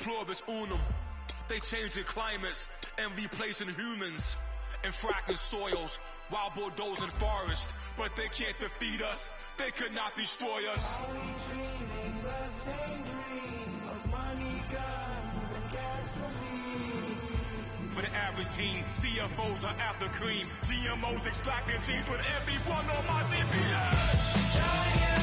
pluribus unum. They changing climates and replacing humans and fracking soils while bulldozing forests. But they can't defeat us. They could not destroy us. Are we dreaming the same dream of money, guns, and gasoline? For the average teen, CFOs are after cream. GMOs extracting genes with everyone on my CPS. Giant!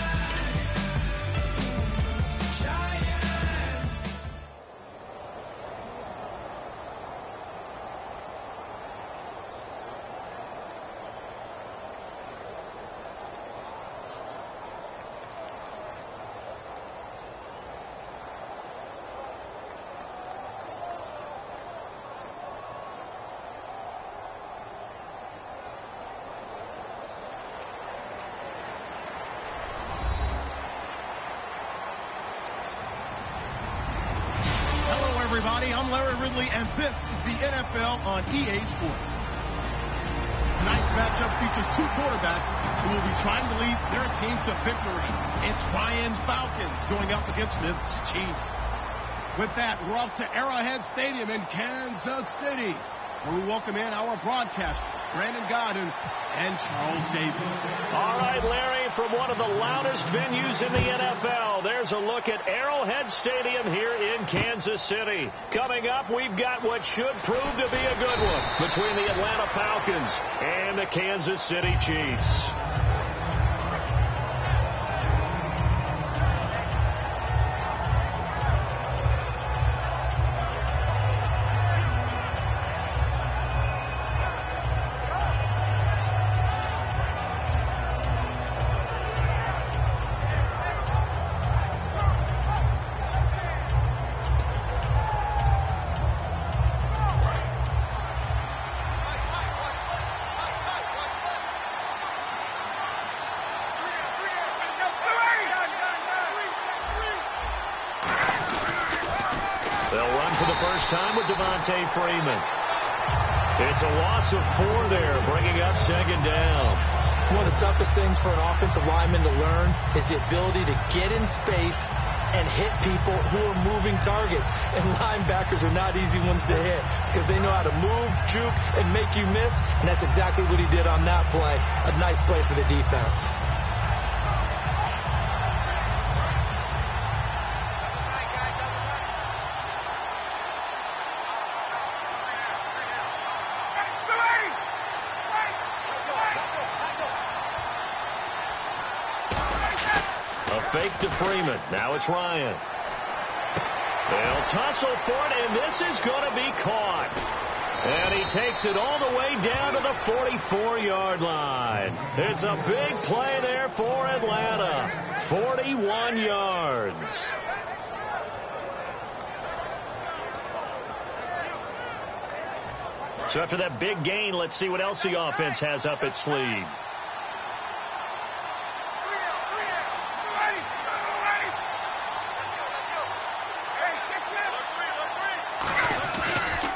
Everybody, I'm Larry Ridley, and this is the NFL on EA Sports. Tonight's matchup features two quarterbacks who will be trying to lead their team to victory. It's Ryan's Falcons going up against Smith's Chiefs. With that, we're off to Arrowhead Stadium in Kansas City, where we welcome in our broadcasters, Brandon Godden and Charles Davis. All right, Larry, from one of the loudest venues in the NFL, there's a look at Arrowhead Stadium here in Kansas City. Coming up, we've got what should prove to be a good one between the Atlanta Falcons and the Kansas City Chiefs. Freeman. It's a loss of 4 there, bringing up second down. One of the toughest things for an offensive lineman to learn is the ability to get in space and hit people who are moving targets. And linebackers are not easy ones to hit because they know how to move, juke, and make you miss. And that's exactly what he did on that play. A nice play for the defense. Fake to Freeman. Now it's Ryan. They'll tussle for it, and this is going to be caught. And he takes it all the way down to the 44-yard line. It's a big play there for Atlanta. 41 yards. So after that big gain, let's see what else the offense has up its sleeve.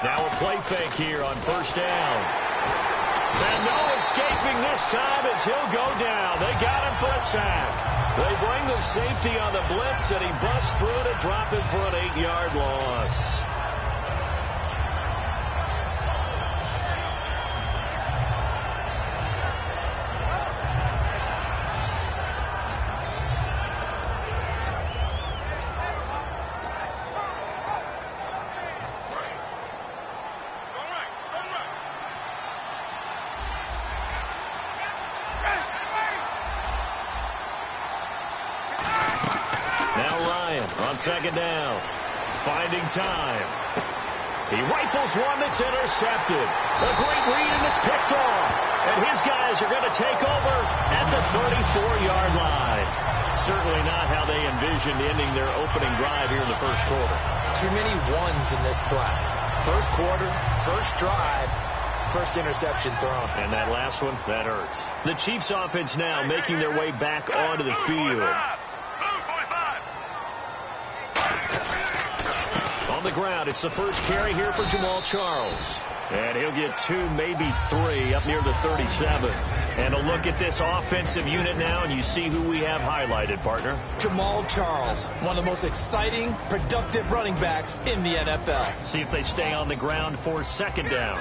Now a play fake here on first down. And no escaping this time as he'll go down. They got him for a sack. They bring the safety on the blitz, and he busts through to drop it for an 8-yard loss. Second down. Finding time. He rifles one that's intercepted. A great read, and it's picked off. And his guys are going to take over at the 34-yard line. Certainly not how they envisioned ending their opening drive here in the first quarter. Too many ones in this play. First quarter, first drive, first interception thrown. And that last one, that hurts. The Chiefs offense now making their way back onto the field. On the ground, it's the first carry here for Jamal Charles. And he'll get 2, maybe 3 up near the 37. And a look at this offensive unit now, and you see who we have highlighted, partner. Jamal Charles, one of the most exciting, productive running backs in the NFL. See if they stay on the ground for second down.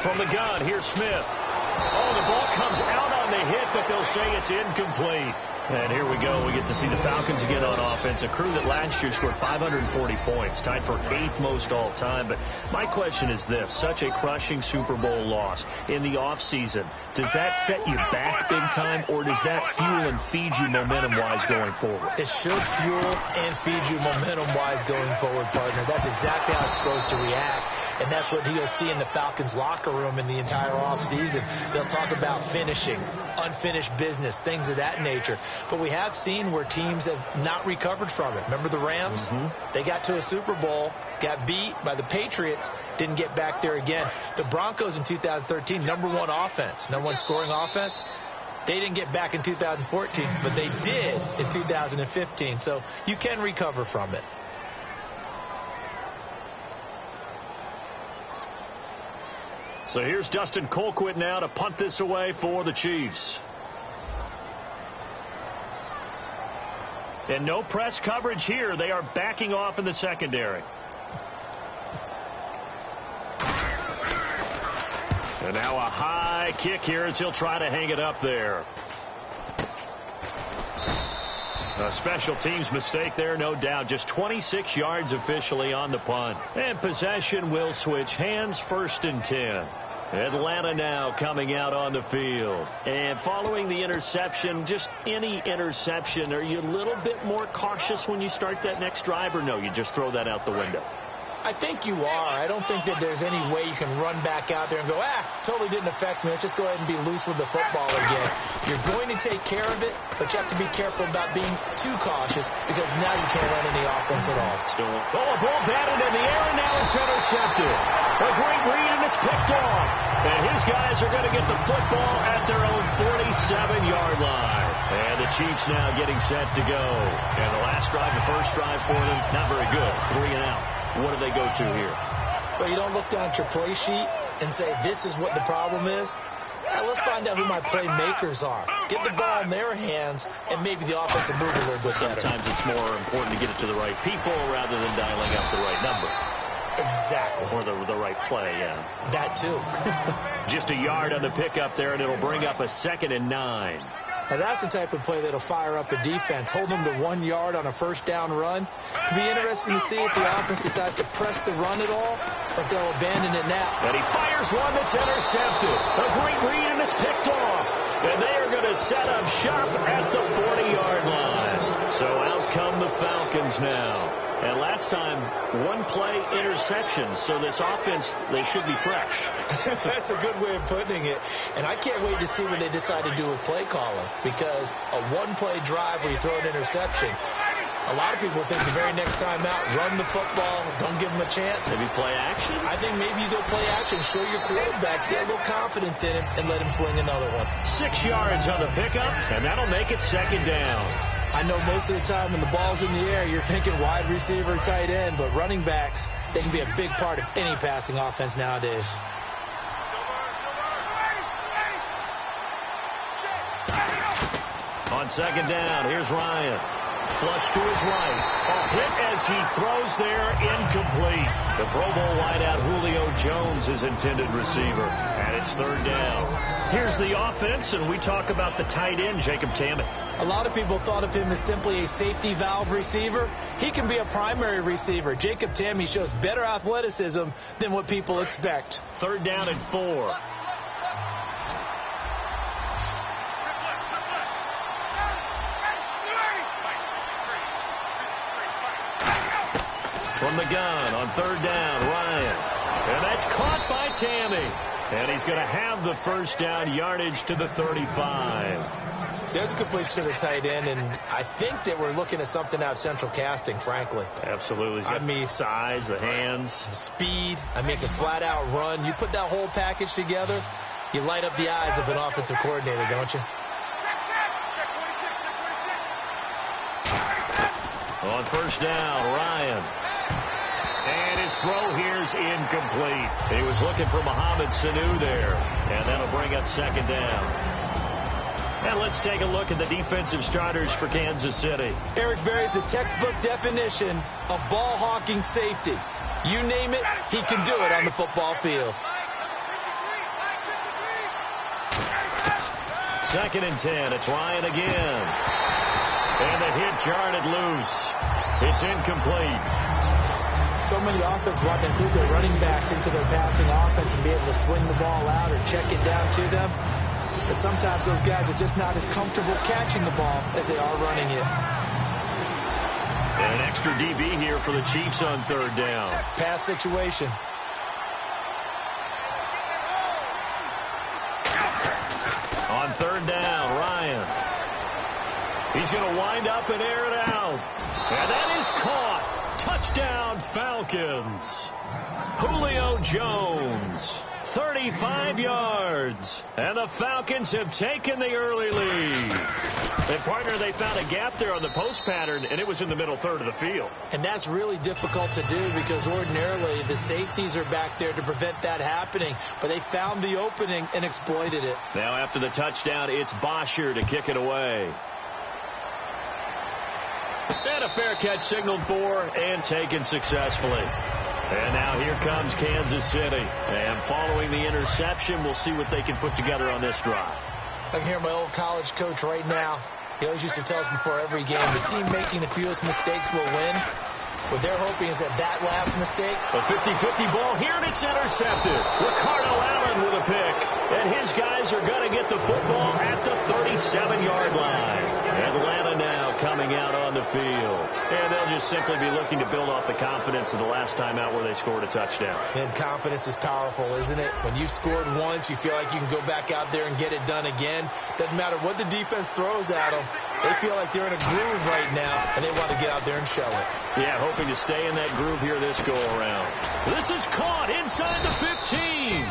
From the gun, here's Smith. Oh, the ball comes out on the hit, but they'll say it's incomplete. And here we go. We get to see the Falcons again on offense, a crew that last year scored 540 points, tied for 8th most all time. But my question is this, such a crushing Super Bowl loss in the offseason, does that set you back big time, or does that fuel and feed you momentum-wise going forward? It should fuel and feed you momentum-wise going forward, partner. That's exactly how it's supposed to react. And that's what you'll see in the Falcons locker room in the entire offseason. They'll talk about finishing, unfinished business, things of that nature. But we have seen where teams have not recovered from it. Remember the Rams? They got to a Super Bowl, got beat by the Patriots, didn't get back there again. The Broncos in 2013, #1 offense, #1 scoring offense. They didn't get back in 2014, but they did in 2015. So you can recover from it. So here's Dustin Colquitt now to punt this away for the Chiefs. And no press coverage here. They are backing off in the secondary. And now a high kick here as he'll try to hang it up there. A special teams mistake there, no doubt. Just 26 yards officially on the punt. And possession will switch hands, 1st and 10. Atlanta now coming out on the field. And following the interception, just any interception, are you a little bit more cautious when you start that next drive, or no, you just throw that out the window? I think you are. I don't think that there's any way you can run back out there and go, totally didn't affect me. Let's just go ahead and be loose with the football again. You're going to take care of it, but you have to be careful about being too cautious because now you can't run any offense at all. A ball batted in the air, and now it's intercepted. A great read, and it's picked off. And his guys are going to get the football at their own 47-yard line. And the Chiefs now getting set to go. And the last drive, the first drive for them, not very good. 3 and out. What do they go to here? Well, you don't look down at your play sheet and say, this is what the problem is. Let's find out who my playmakers are. Get the ball in their hands, and maybe the offense will move a little bit better. Sometimes it's more important to get it to the right people rather than dialing up the right number. Exactly. Or the right play, yeah. That too. Just a yard on the pickup there, and it'll bring up a 2nd and 9. Now, that's the type of play that'll fire up a defense. Hold them to 1 yard on a first down run. It'll be interesting to see if the offense decides to press the run at all, or if they'll abandon it now. And he fires one that's intercepted. A great read, and it's picked off. And they are going to set up shop at the 40-yard line. So out come the Falcons now. And last time, 1 play interception. So this offense, they should be fresh. That's a good way of putting it. And I can't wait to see what they decide to do with play calling. Because a 1-play drive where you throw an interception, a lot of people think the very next time out, run the football, don't give them a chance. Maybe play action? I think maybe you go play action, show your quarterback, get a little confidence in him, and let him fling another one. 6 yards on the pickup, and that'll make it 2nd down. I know most of the time when the ball's in the air, you're thinking wide receiver, tight end, but running backs, they can be a big part of any passing offense nowadays. On 2nd down, here's Ryan. Flush to his right. A hit as he throws there, incomplete. The Pro Bowl wideout Julio Jones is intended receiver, and it's 3rd down. Here's the offense, and we talk about the tight end, Jacob Tammett. A lot of people thought of him as simply a safety valve receiver. He can be a primary receiver. Jacob Tammett shows better athleticism than what people expect. 3rd down and 4. From the gun on 3rd down, Ryan. And that's caught by Tammy. And he's going to have the first down, yardage to the 35. There's a completion to the tight end, and I think that we're looking at something out of central casting, frankly. Absolutely. I mean, size, the hands. Speed. I make a flat-out run. You put that whole package together, you light up the eyes of an offensive coordinator, don't you? On first down, Ryan. And his throw here's incomplete. He was looking for Mohamed Sanu there. And that'll bring up second down. And let's take a look at the defensive starters for Kansas City. Eric Berry's a textbook definition of ball-hawking safety. You name it, he can do it on the football field. Second and 10. It's Ryan again. And the hit jarred it loose. It's incomplete. So many offenses want to include their running backs into their passing offense and be able to swing the ball out or check it down to them. But sometimes those guys are just not as comfortable catching the ball as they are running it. And an extra DB here for the Chiefs on third down. Pass situation. On third down, Ryan. He's going to wind up and air it out. And that is caught. Touchdown, Falcons. Julio Jones. 35 yards. And the Falcons have taken the early lead. And, partner, they found a gap there on the post pattern, and it was in the middle third of the field. And that's really difficult to do because ordinarily the safeties are back there to prevent that happening. But they found the opening and exploited it. Now after the touchdown, it's Bosher to kick it away. And a fair catch signaled for and taken successfully. And now here comes Kansas City. And following the interception, we'll see what they can put together on this drive. I can hear my old college coach right now. He always used to tell us before every game, the team making the fewest mistakes will win. What they're hoping is that last mistake. A 50-50 ball here, and it's intercepted. Ricardo Allen with a pick. And his guys are going to get the football at the 37-yard line. Atlanta now coming out on the field. And they'll just simply be looking to build off the confidence of the last time out where they scored a touchdown. And confidence is powerful, isn't it? When you've scored once, you feel like you can go back out there and get it done again. Doesn't matter what the defense throws at them. They feel like they're in a groove right now, and they want to get out there and show it. Yeah, hoping to stay in that groove here this go-around. This is caught inside the 15.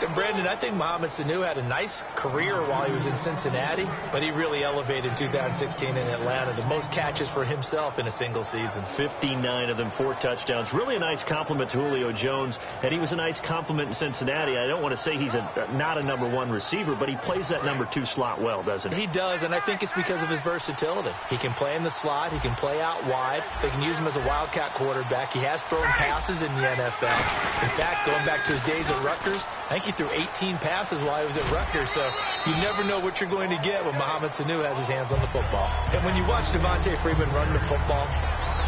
And Brandon, I think Mohamed Sanu had a nice career while he was in Cincinnati, but he really elevated 2016 in Atlanta. The most catches for himself in a single season. 59 of them, 4 touchdowns. Really a nice compliment to Julio Jones, and he was a nice compliment in Cincinnati. I don't want to say he's not a number 1 receiver, but he plays that number 2 slot well, doesn't he? He does, and I think it's because of his versatility. He can play in the slot. He can play out wide. They can use him as a wildcat quarterback. He has thrown passes in the NFL. In fact, going back to his days at Rutgers, I think he threw 18 passes while he was at Rutgers, so you never know what you're going to get when Mohamed Sanu has his hands on the football. And when you watch Devontae Freeman run the football,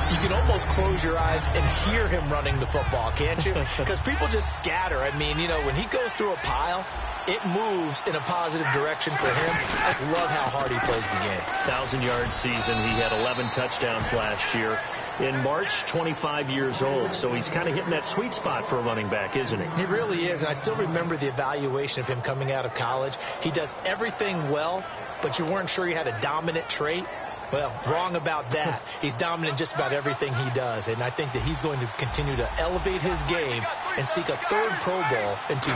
you can almost close your eyes and hear him running the football, can't you? Because people just scatter. I mean, you know, when he goes through a pile, it moves in a positive direction for him. I just love how hard he plays the game. 1,000-yard season. He had 11 touchdowns last year. In March, 25 years old. So he's kind of hitting that sweet spot for a running back, isn't he? He really is. And I still remember the evaluation of him coming out of college. He does everything well, but you weren't sure he had a dominant trait. Well, wrong about that. He's dominant in just about everything he does. And I think that he's going to continue to elevate his game and seek a 3rd Pro Bowl in 2017.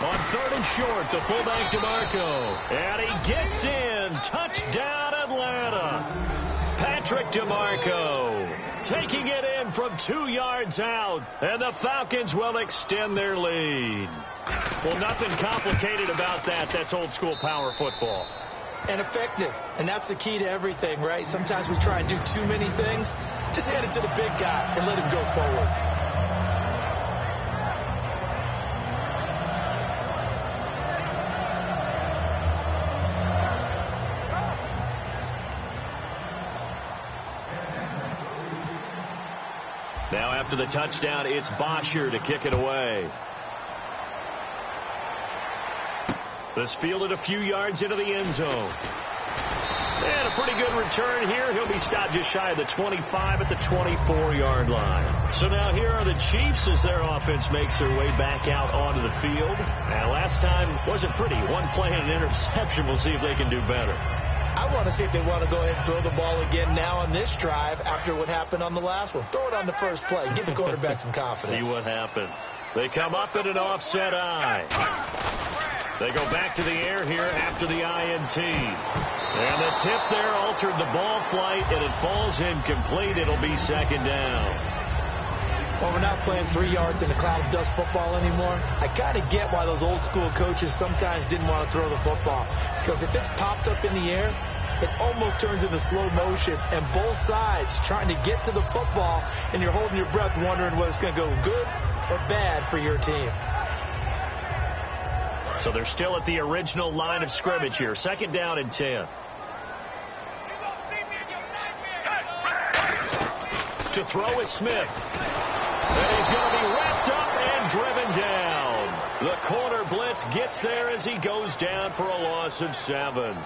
On 3rd and short, the fullback DeMarco. And he gets in. Touchdown, Atlanta. Patrick DeMarco taking it in from 2 yards out. And the Falcons will extend their lead. Well, nothing complicated about that. That's old-school power football. And effective. And that's the key to everything, right? Sometimes we try and do too many things. Just hand it to the big guy and let him go forward. Now after the touchdown, it's Bosher to kick it away. This fielded a few yards into the end zone. And a pretty good return here. He'll be stopped just shy of the 25 at the 24-yard line. So now here are the Chiefs as their offense makes their way back out onto the field. And last time wasn't pretty. One play and an interception. We'll see if they can do better. I want to see if they want to go ahead and throw the ball again now on this drive after what happened on the last one. Throw it on the first play. Give the quarterback some confidence. See what happens. They come up at an offset eye. They go back to the air here after the INT. And the tip there altered the ball flight, and it falls incomplete. It'll be second down. Well, we're not playing 3 yards in a cloud of dust football anymore. I kind of get why those old school coaches sometimes didn't want to throw the football. Because if it's popped up in the air, it almost turns into slow motion. And both sides trying to get to the football, and you're holding your breath wondering whether it's going to go good or bad for your team. So they're still at the original line of scrimmage here. Second down and 10. To throw is Smith. And he's going to be wrapped up and driven down. The corner blitz gets there as he goes down for a loss of 7.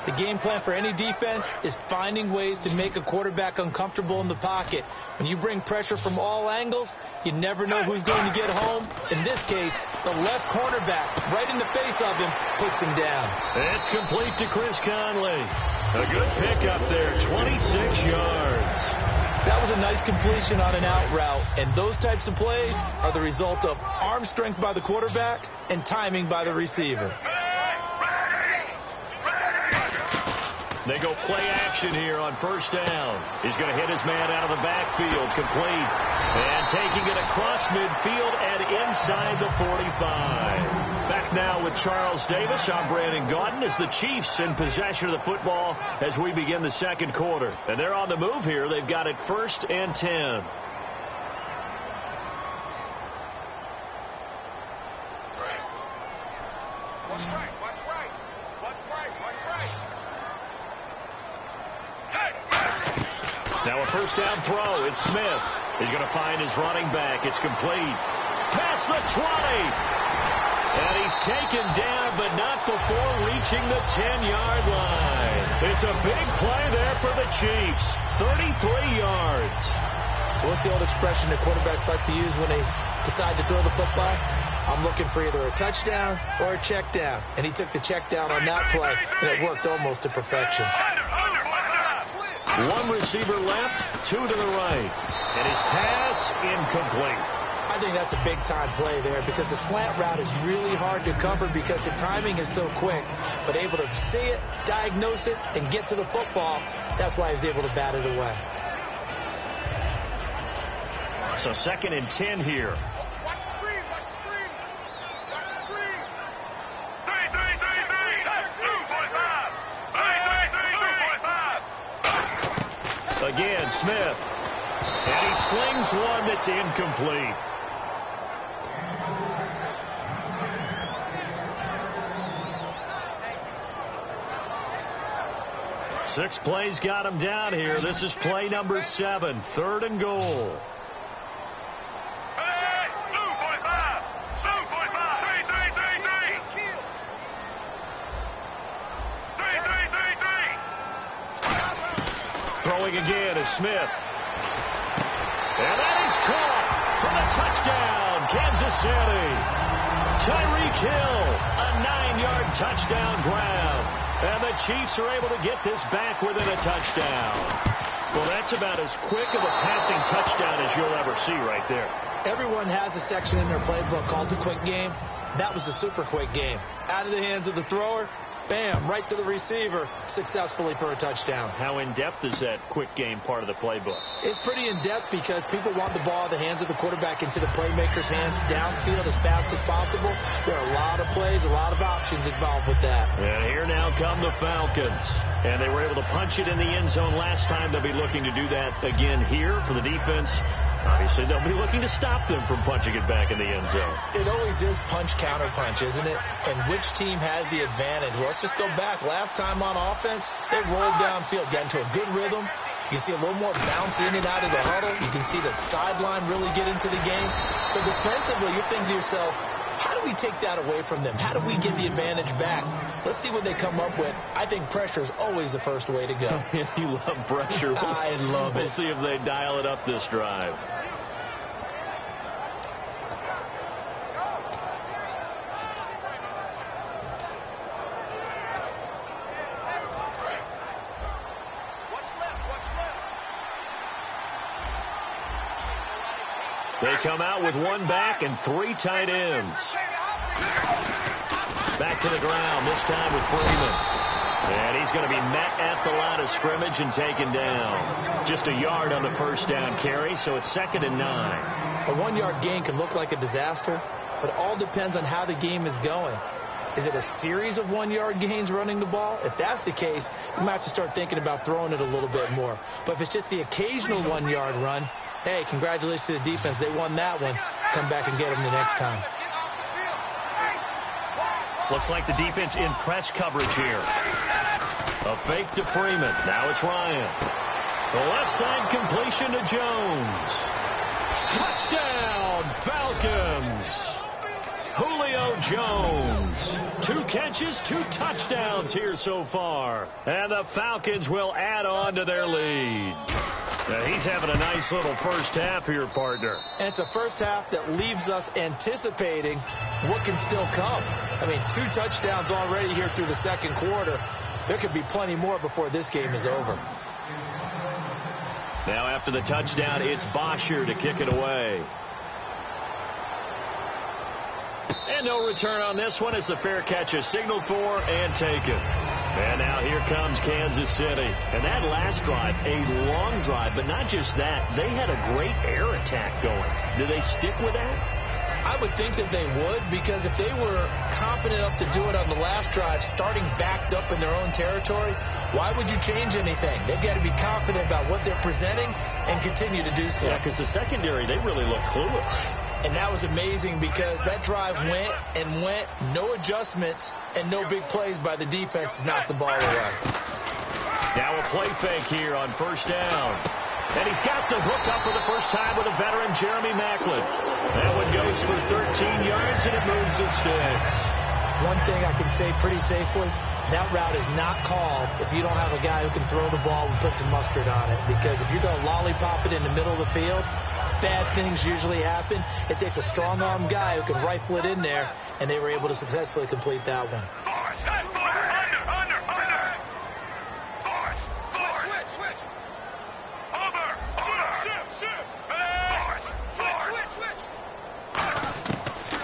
The game plan for any defense is finding ways to make a quarterback uncomfortable in the pocket. When you bring pressure from all angles, you never know who's going to get home. In this case, the left cornerback, right in the face of him, puts him down. It's complete to Chris Conley. A good pickup there, 26 yards. That was a nice completion on an out route, and those types of plays are the result of arm strength by the quarterback and timing by the receiver. They go play action here on first down. He's going to hit his man out of the backfield, complete. And taking it across midfield and inside the 45. Back now with Charles Davis. I'm Brandon Gaudin as the Chiefs in possession of the football as we begin the second quarter. And they're on the move here. They've got it 1st and 10. Now a first down throw. It's Smith. He's going to find his running back. It's complete. Past the 20. And he's taken down, but not before reaching the 10-yard line. It's a big play there for the Chiefs. 33 yards. So what's the old expression that quarterbacks like to use when they decide to throw the football? I'm looking for either a touchdown or a check down. And he took the check down on that play, and it worked almost to perfection. One receiver left, 2 to the right. And his pass incomplete. I think that's a big-time play there because the slant route is really hard to cover because the timing is so quick. But able to see it, diagnose it, and get to the football, that's why he was able to bat it away. So 2nd and 10 here. Again, Smith. And he slings one that's incomplete. Six plays got him down here. This is play number 7. 3rd and goal. Throwing again is Smith. And that is caught for the touchdown, Kansas City. Tyreek Hill, a 9-yard touchdown grab. And the Chiefs are able to get this back within a touchdown. Well, that's about as quick of a passing touchdown as you'll ever see right there. Everyone has a section in their playbook called the quick game. That was a super quick game. Out of the hands of the thrower, bam, right to the receiver, successfully for a touchdown. How in-depth is that quick game part of the playbook? It's pretty in-depth because people want the ball out of the hands of the quarterback into the playmaker's hands downfield as fast as possible. There are a lot of plays, a lot of options involved with that. And here now come the Falcons. And they were able to punch it in the end zone last time. They'll be looking to do that again here for the defense. Obviously, they'll be looking to stop them from punching it back in the end zone. It always is punch-counter-punch, isn't it? And which team has the advantage? Well, let's just go back. Last time on offense, they rolled downfield, got into a good rhythm. You can see a little more bounce in and out of the huddle. You can see the sideline really get into the game. So defensively, you're thinking to yourself, how do we take that away from them? How do we get the advantage back? Let's see what they come up with. I think pressure is always the first way to go. You love pressure. I love it. We'll see if they dial it up this drive. They come out with one back and 3 tight ends. Back to the ground, this time with Freeman. And he's going to be met at the line of scrimmage and taken down. Just a yard on the first down carry, so it's 2nd and 9. A 1-yard gain can look like a disaster, but it all depends on how the game is going. Is it a series of 1-yard gains running the ball? If that's the case, you might have to start thinking about throwing it a little bit more. But if it's just the occasional 1-yard run, hey, congratulations to the defense. They won that one. Come back and get them the next time. Looks like the defense in press coverage here. A fake to Freeman. Now it's Ryan. The left side completion to Jones. Touchdown, Falcons. Julio Jones. 2 catches, 2 touchdowns here so far. And the Falcons will add on to their lead. He's having a nice little first half here, partner. And it's a first half that leaves us anticipating what can still come. I mean, 2 touchdowns already here through the second quarter. There could be plenty more before this game is over. Now after the touchdown, it's Bosher to kick it away. And no return on this one as the fair catch is signaled for and taken. And now here comes Kansas City. And that last drive, a long drive, but not just that. They had a great air attack going. Do they stick with that? I would think that they would, because if they were confident enough to do it on the last drive, starting backed up in their own territory, why would you change anything? They've got to be confident about what they're presenting and continue to do so. Yeah, because the secondary, they really look clueless. And that was amazing because that drive went and went, no adjustments and no big plays by the defense to knock the ball away. Now a play fake here on first down. And he's got the hook up for the first time with a veteran, Jeremy Maclin. That one goes for 13 yards, and it moves the sticks. One thing I can say pretty safely, that route is not called if you don't have a guy who can throw the ball and put some mustard on it. Because if you're going to lollipop it in the middle of the field, bad things usually happen. It takes a strong-arm guy who can rifle it in there, and they were able to successfully complete that one.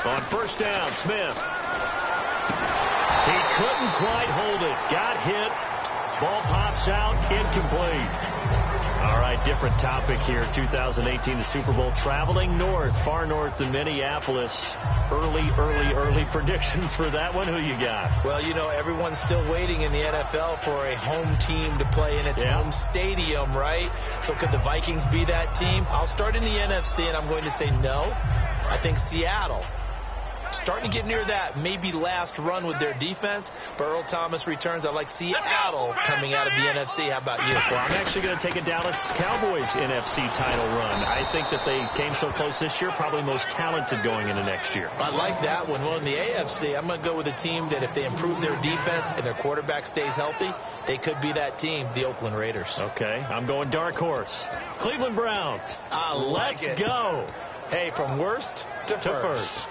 On first down, Smith. He couldn't quite hold it. Got hit. Ball pops out. Incomplete. All right, different topic here. 2018, the Super Bowl. Traveling north, far north than Minneapolis. Early predictions for that one. Who you got? Well, you know, everyone's still waiting in the NFL for a home team to play in its home stadium, right? So could the Vikings be that team? I'll start in the NFC, and I'm going to say no. I think Seattle. Starting to get near that maybe last run with their defense. But Earl Thomas returns. I like Seattle coming out of the NFC. How about you? Well, I'm actually going to take a Dallas Cowboys NFC title run. I think that they came so close this year, probably most talented going into next year. I like that one. Well, in the AFC, I'm going to go with a team that if they improve their defense and their quarterback stays healthy, they could be that team, the Oakland Raiders. Okay, I'm going dark horse. Cleveland Browns. Let's go. Hey, from worst to first.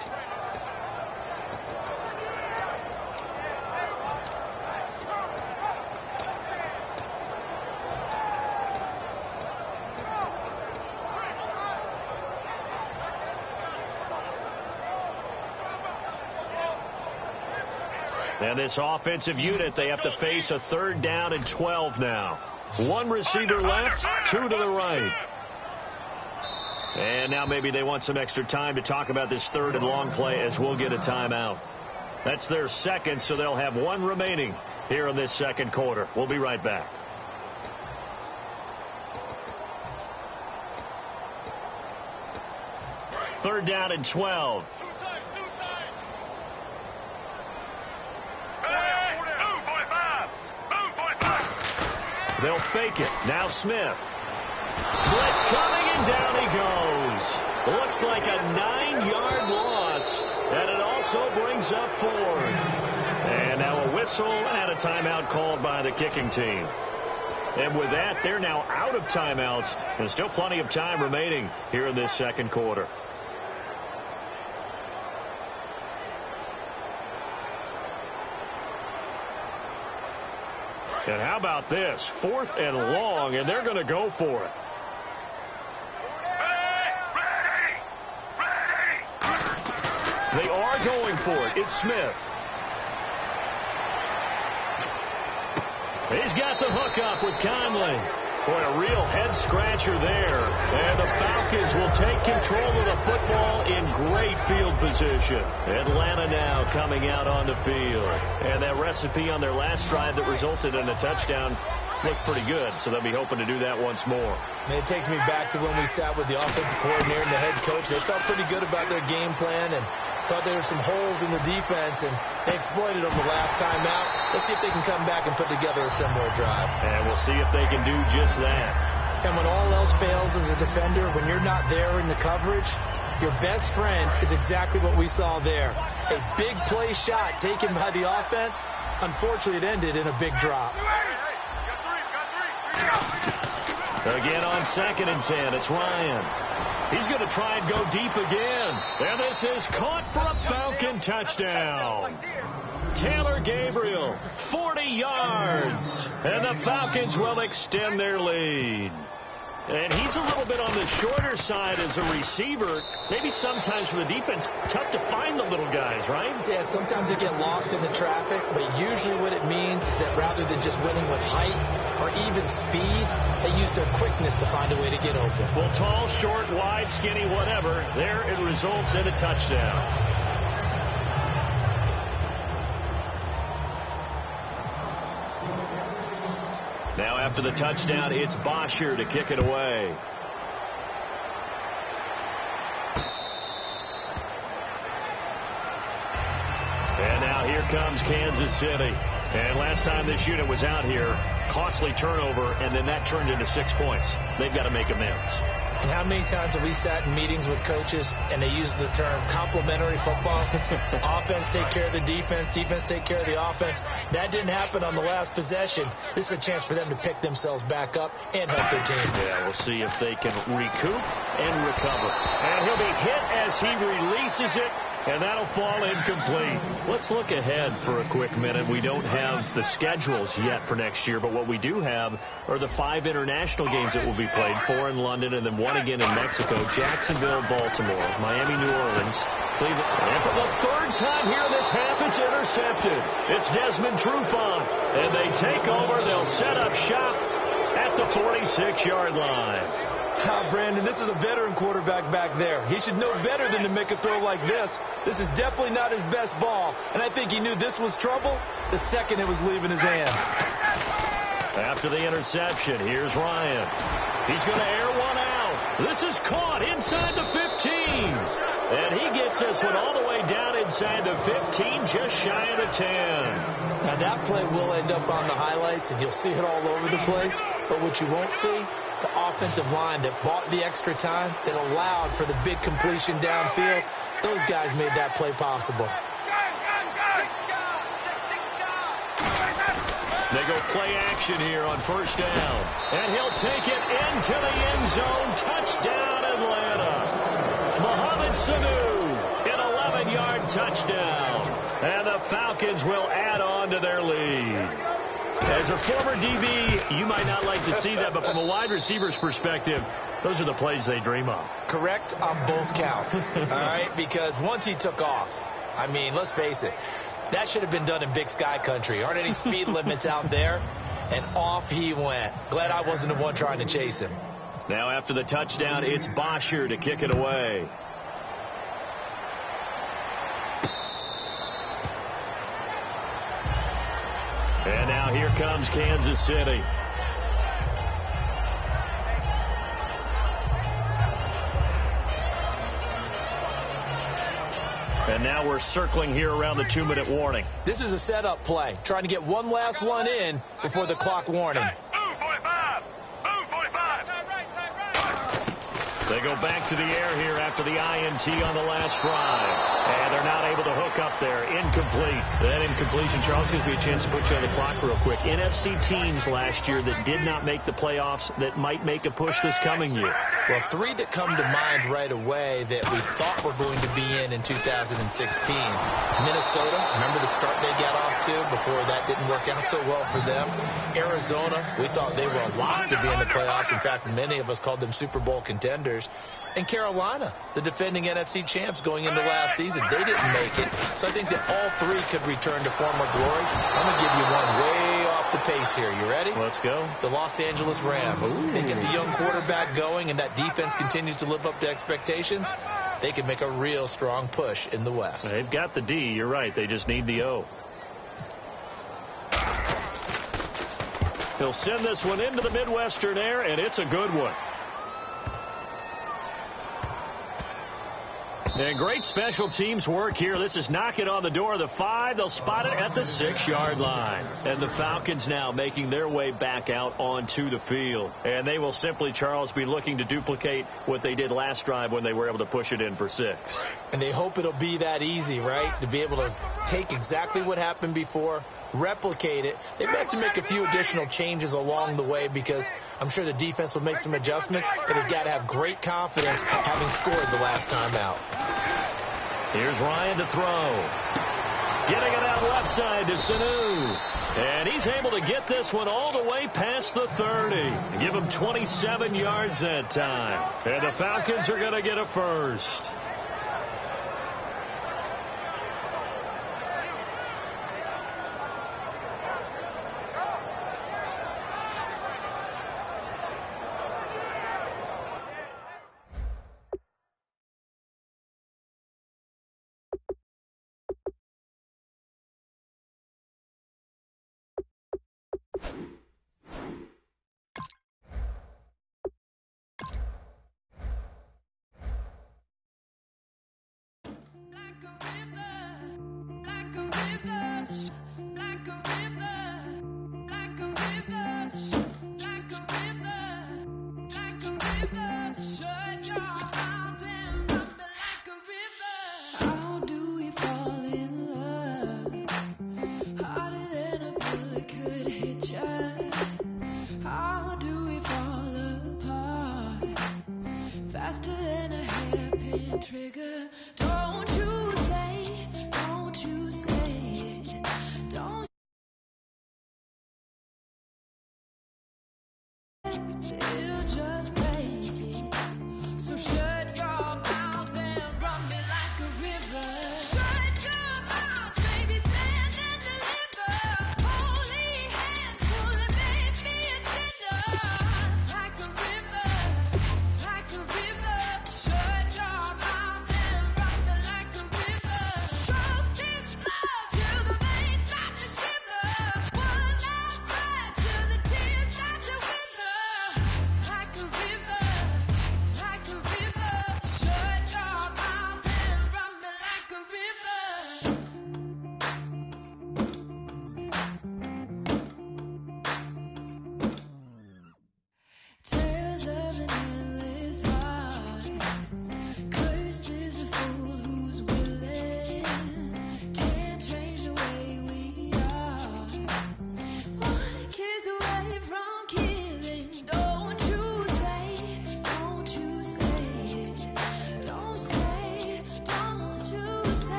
And this offensive unit, they have to face a 3rd down and 12 now. 1 receiver left, 2 to the right. And now maybe they want some extra time to talk about this 3rd and long play as we'll get a timeout. That's their second, so they'll have 1 remaining here in this second quarter. We'll be right back. Third down and 12. They'll fake it. Now Smith. Blitz coming, and down he goes. Looks like a 9-yard loss, and it also brings up 4. And now a whistle and a timeout called by the kicking team. And with that, they're now out of timeouts, and still plenty of time remaining here in this second quarter. And how about this? 4th and long, and they're going to go for it. They are going for it. It's Smith. He's got the hook up with Conley. Boy, a real head-scratcher there. And the Falcons will take control of the football in great field position. Atlanta now coming out on the field. And that recipe on their last drive that resulted in a touchdown looked pretty good, so they'll be hoping to do that once more. Man, it takes me back to when we sat with the offensive coordinator and the head coach. They felt pretty good about their game plan and thought there were some holes in the defense, and they exploited them the last time out. Let's see if they can come back and put together a similar drive. And we'll see if they can do just that. And when all else fails as a defender, when you're not there in the coverage, your best friend is exactly what we saw there. A big play shot taken by the offense. Unfortunately, it ended in a big drop. Again on 2nd and 10, it's Ryan. He's going to try and go deep again. And this is caught for a Falcon touchdown. Taylor Gabriel, 40 yards. And the Falcons will extend their lead. And he's a little bit on the shorter side as a receiver. Maybe sometimes for the defense, tough to find the little guys, right? Yeah, sometimes they get lost in the traffic, but usually what it means is that rather than just winning with height or even speed, they use their quickness to find a way to get open. Well, tall, short, wide, skinny, whatever, there it results in a touchdown. Now after the touchdown, it's Bosher to kick it away. And now here comes Kansas City. And last time this unit was out here, costly turnover, and then that turned into 6 points. They've got to make amends. And how many times have we sat in meetings with coaches and they use the term complementary football? Offense take care of the defense, defense take care of the offense. That didn't happen on the last possession. This is a chance for them to pick themselves back up and help their team. Yeah, we'll see if they can recoup and recover. And he'll be hit as he releases it, and that'll fall incomplete. Let's look ahead for a quick minute. We don't have the schedules yet for next year, but what we do have are the 5 international games that will be played, 4 in London and then 1 again in Mexico, Jacksonville, Baltimore, Miami, New Orleans, Cleveland. And for the 3rd time here this half, it's intercepted. It's Desmond Trufant, and they take over. They'll set up shop at the 46-yard line. Brandon, this is a veteran quarterback back there. He should know better than to make a throw like this. This is definitely not his best ball, and I think he knew this was trouble the second it was leaving his hand. After the interception, here's Ryan. He's going to air one out. This is caught inside the 15. And he gets this one all the way down inside the 15, just shy of the 10. Now, that play will end up on the highlights, and you'll see it all over the place. But what you won't see, the offensive line that bought the extra time, that allowed for the big completion downfield, those guys made that play possible. They go play action here on 1st down. And he'll take it into the end zone. Touchdown, Atlanta. Mohamed Sanu, an 11-yard touchdown. And the Falcons will add on to their lead. As a former DB, you might not like to see that, but from a wide receiver's perspective, those are the plays they dream of. Correct on both counts, all right? Because once he took off, I mean, let's face it, that should have been done in Big Sky country. Aren't any speed limits out there? And off he went. Glad I wasn't the one trying to chase him. Now after the touchdown, it's Bosher to kick it away. And now here comes Kansas City. And now we're circling here around the 2-minute warning. This is a setup play, trying to get one last one in before the clock warning. They go back to the air here after the INT on the last drive. And they're not able to hook up there. Incomplete. That incompletion, Charles, gives me a chance to put you on the clock real quick. NFC teams last year that did not make the playoffs that might make a push this coming year. Well, 3 that come to mind right away that we thought were going to be in 2016. Minnesota, remember the start they got off to before that didn't work out so well for them. Arizona, we thought they were a lock to be in the playoffs. In fact, many of us called them Super Bowl contenders. And Carolina, the defending NFC champs going into last season, they didn't make it. So I think that all 3 could return to former glory. I'm going to give you one way off the pace here. You ready? Let's go. The Los Angeles Rams. If they get the young quarterback going and that defense continues to live up to expectations, they can make a real strong push in the West. They've got the D. You're right. They just need the O. He'll send this one into the Midwestern air, and it's a good one. And great special teams work here. This is knocking on the door of the 5. They'll spot it at the 6-yard line. And the Falcons now making their way back out onto the field. And they will simply, Charles, be looking to duplicate what they did last drive when they were able to push it in for 6. And they hope it'll be that easy, right? To be able to take exactly what happened before, replicate it. They may have to make a few additional changes along the way because I'm sure the defense will make some adjustments, but they've got to have great confidence having scored the last time out. Here's Ryan to throw. Getting it out left side to Sanu. And he's able to get this one all the way past the 30. Give him 27 yards that time. And the Falcons are going to get a first. Trigger, don't you say it.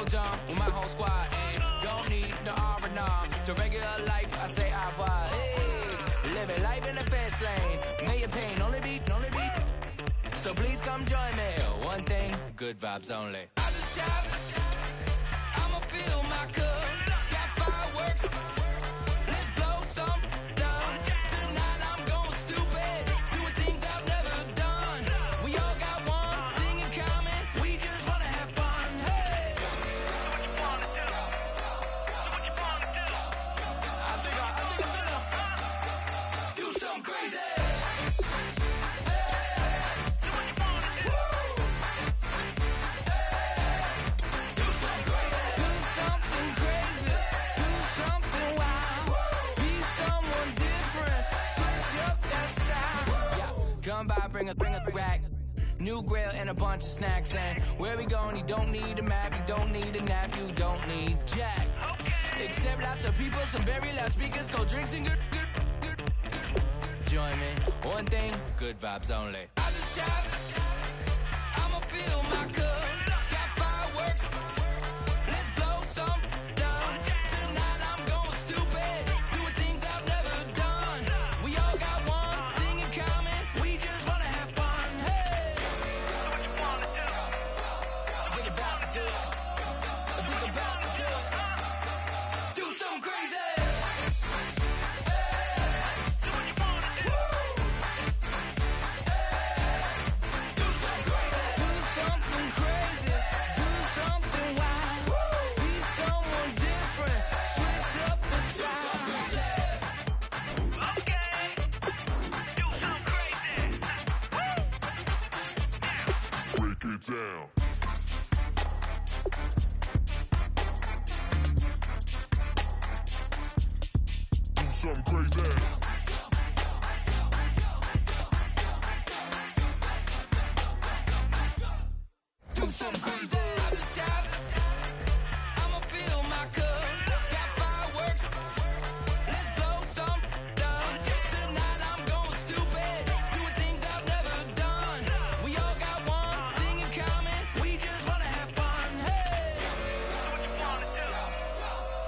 jump with my whole squad. And don't need no R&R. To regular life, I say au revoir. Hey, living life in the fast lane. May your pain only be. So please come join me. One thing, good vibes only. I just stop. I'ma fill my cup. Got fireworks. Let's blow some down. Tonight I'm going stupid. Doing things I've never done. We all got one thing in common. We just wanna have fun. Hey. So what you wanna do? I think I'm gonna do something crazy. Come by, bring a rack, new grill and a bunch of snacks. And where we going, you don't need a map, you don't need a nap, you don't need jack. Except lots of people, some very loud speakers, cold drinks and good. Join me, one thing, good vibes only. I just stop, I'ma fill my cup. Got fireworks, let's blow some down. Tonight I'm going stupid, doing things I've never done. We all got one thing in common. We just wanna have fun. Hey, so what you wanna do? I think about to do it. I think about to do it. Do something crazy. Down. Do something crazy. Do something crazy. I just stop. I'ma fill my cup. Got fireworks. Let's blow some down. Tonight I'm going stupid. Doing things I've never done. We all got one thing in common. We just wanna have fun. Hey, so what you wanna do?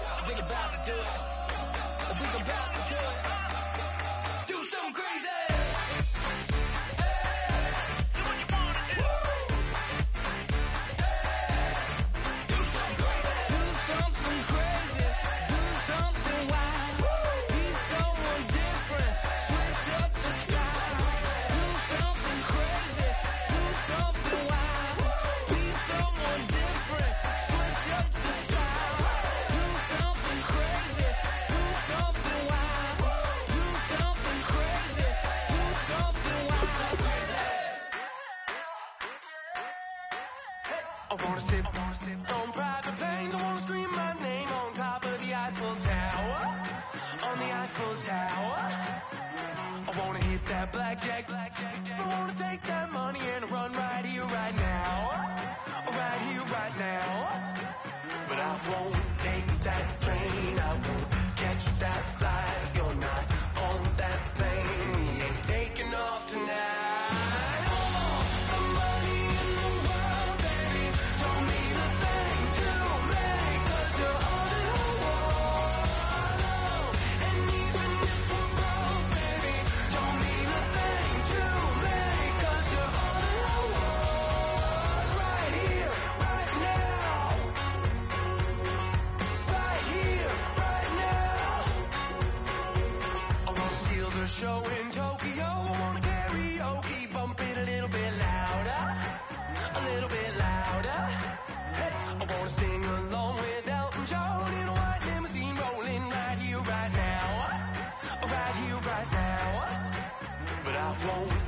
I think about to do it. I think about to do it. Do something crazy. I wanna sip on private planes. I wanna scream my name on top of the Eiffel Tower. On the Eiffel Tower. I wanna hit that blackjack. I wanna take that money and run right here, right now. Right here, right now. But I won't take that train. I won't catch that flight. You're not on that plane. We ain't taking off tonight. Show in Tokyo, I wanna karaoke, bump it a little bit louder, a little bit louder. Hey, I wanna sing along with Elton John in a white limousine rolling right here, right now, right here, right now. But I won't